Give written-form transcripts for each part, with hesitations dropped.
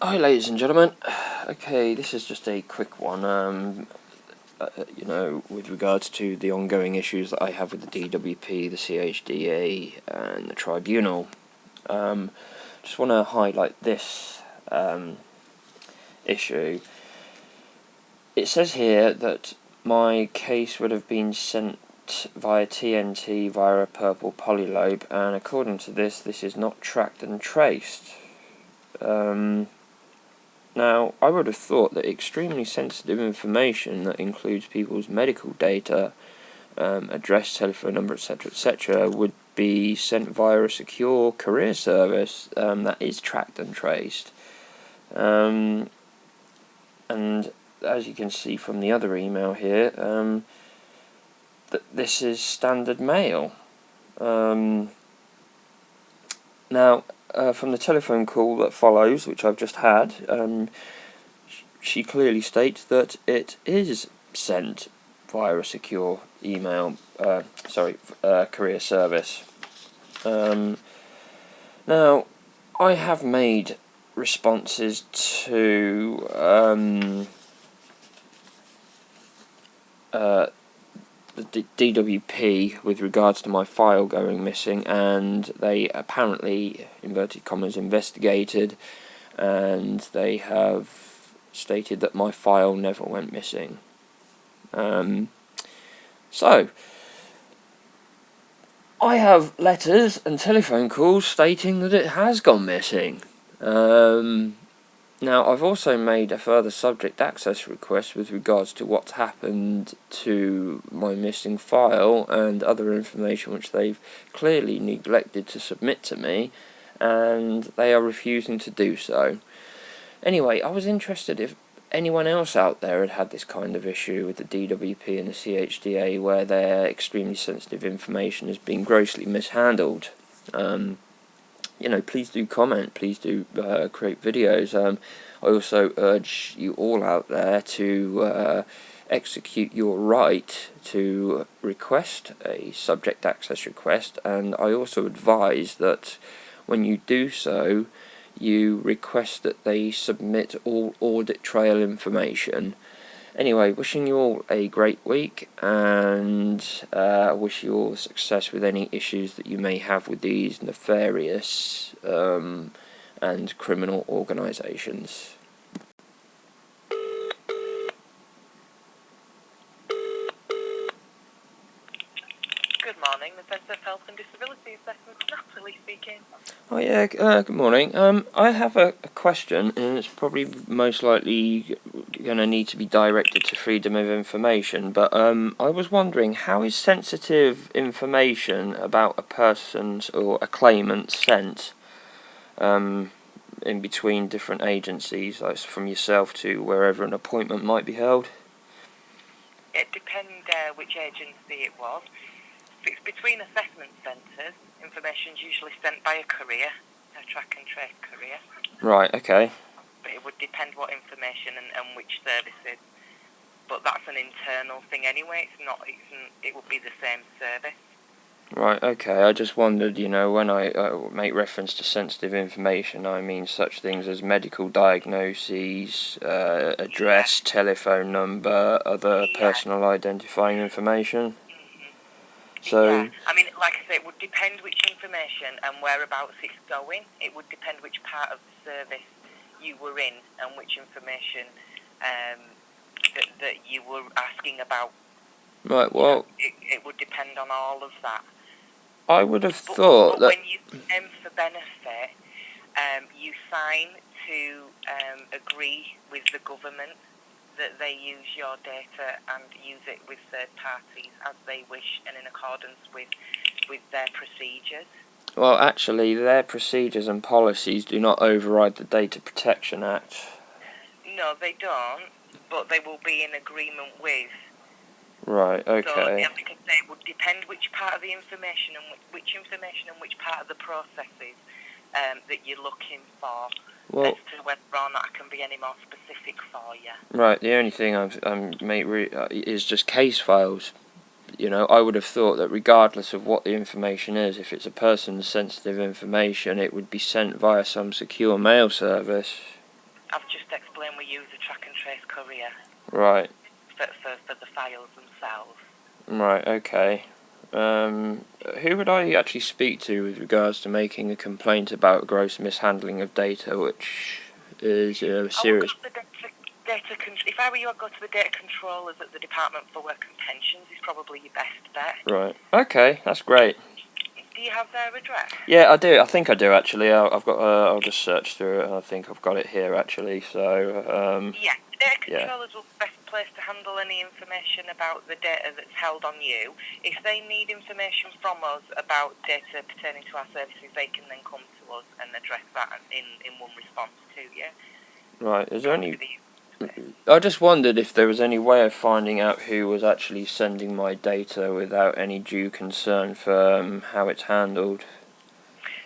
Hi ladies and gentlemen. Okay, this is just a quick one, with regards to the ongoing issues that I have with the DWP, the CHDA and the Tribunal. Just want to highlight this issue. It says here that my case would have been sent via TNT via a purple polylobe, and according to this is not tracked and traced. Now, I would have thought that extremely sensitive information that includes people's medical data, address, telephone number, etc., would be sent via a secure courier service that is tracked and traced. And as you can see from the other email here, that this is standard mail. Now, from the telephone call that follows, which I've just had, she clearly states that it is sent via a secure email, courier service. Now, I have made responses to the DWP with regards to my file going missing, and they apparently, inverted commas, investigated, and they have stated that my file never went missing. So I have letters and telephone calls stating that it has gone missing. Now, I've also made a further subject access request with regards to what's happened to my missing file and other information which they've clearly neglected to submit to me, and they are refusing to do so. Anyway, I was interested if anyone else out there had this kind of issue with the DWP and the CHDA where their extremely sensitive information has been grossly mishandled. Please do comment, please do create videos. I also urge you all out there to execute your right to request a subject access request, and I also advise that when you do so, you request that they submit all audit trail information. Anyway, wishing you all a great week, and wish you all success with any issues that you may have with these nefarious and criminal organisations. Good morning, the Centre of Health and Disability Assessment, Natalie speaking. Oh yeah, good morning. I have a question, and it's probably most likely going to need to be directed to freedom of information, but I was wondering, how is sensitive information about a person's or a claimant sent in between different agencies, like from yourself to wherever an appointment might be held? It depends which agency it was. If it's between assessment centres, information is usually sent by a courier, a track and trace courier. Right, okay. But it would depend what information and which services. But that's an internal thing anyway. It would be the same service. Right, okay. I just wondered, when I make reference to sensitive information, I mean such things as medical diagnoses, address, telephone number, other personal identifying information. So, yeah, I mean, like I say, it would depend which information and whereabouts it's going. It would depend which part of the service you were in and which information that you were asking about. Right, well, it would depend on all of that. I would have thought that when you claim for benefit, you sign to agree with the government that they use your data and use it with third parties as they wish and in accordance with their procedures. Well, actually, their procedures and policies do not override the Data Protection Act. No, they don't, but they will be in agreement with. Right, okay. So, like I say, it would depend which part of the information and which information and which part of the processes that you're looking for, as to whether or not I can be any more specific for you. Right, the only thing is just case files. I would have thought that regardless of what the information is, if it's a person's sensitive information, it would be sent via some secure mail service. I've just explained we use a track and trace courier Right. for the files themselves. Right. Okay. Who would I actually speak to with regards to making a complaint about gross mishandling of data, which is serious? If I were you, I'd go to the data controllers at the Department for Work and Pensions. Is probably your best bet. Right. Okay, that's great. Do you have their address? Yeah, I do. I think I do actually. I've got. I'll just search through it. I think I've got it here actually. So. Yeah, data Yeah. controllers will be best placed to handle any information about the data that's held on you. If they need information from us about data pertaining to our services, they can then come to us and address that in one response to you. Right. Is there any? I just wondered if there was any way of finding out who was actually sending my data without any due concern for how it's handled.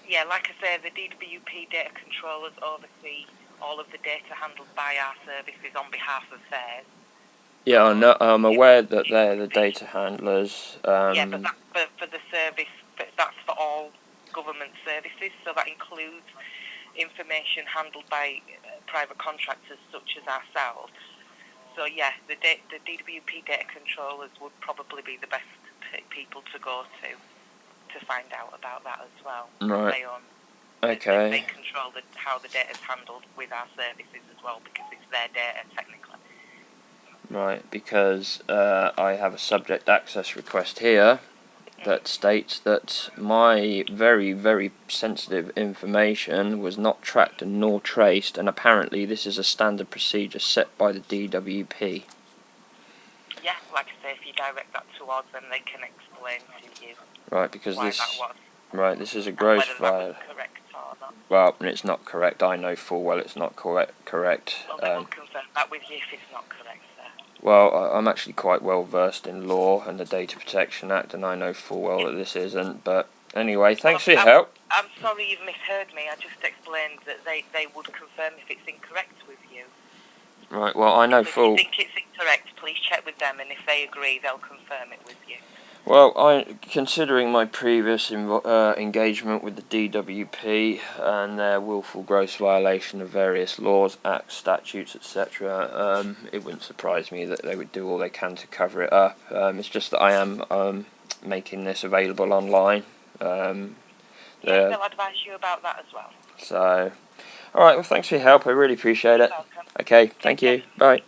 Yeah, like I say, the DWP data controllers oversee all of the data handled by our services on behalf of theirs. Yeah, I know, I'm aware that they're the data handlers. Yeah, but that's for the service, but that's for all government services, so that includes information handled by private contractors such as ourselves. So yeah, the DWP data controllers would probably be the best people to go to find out about that as well. Right. Okay. They control how the data is handled with our services as well, because it's their data technically. Right, because I have a subject access request here that states that my very, very sensitive information was not tracked nor traced, and apparently this is a standard procedure set by the DWP. Yeah, like I say, if you direct that towards them, they can explain to you. Right, because why this. That was. Right, this is a gross violation. Whether that was correct or not. Well, it's not correct. I know full well it's not correct. Well, they will confirm that with you if it's not correct, sir. Well, I'm actually quite well versed in law and the Data Protection Act, and I know full well that this isn't. But anyway, thanks for your help. I'm sorry you've misheard me. I just explained that they would confirm if it's incorrect with you. Right, well, I know full... If you think it's incorrect, please check with them, and if they agree, they'll confirm it with you. Well, considering my previous engagement with the DWP and their willful gross violation of various laws, acts, statutes, etc., it wouldn't surprise me that they would do all they can to cover it up. It's just that I am making this available online. Yeah, they'll advise you about that as well. So, alright, well, thanks for your help. I really appreciate it. You're welcome. Okay, thank you. Bye.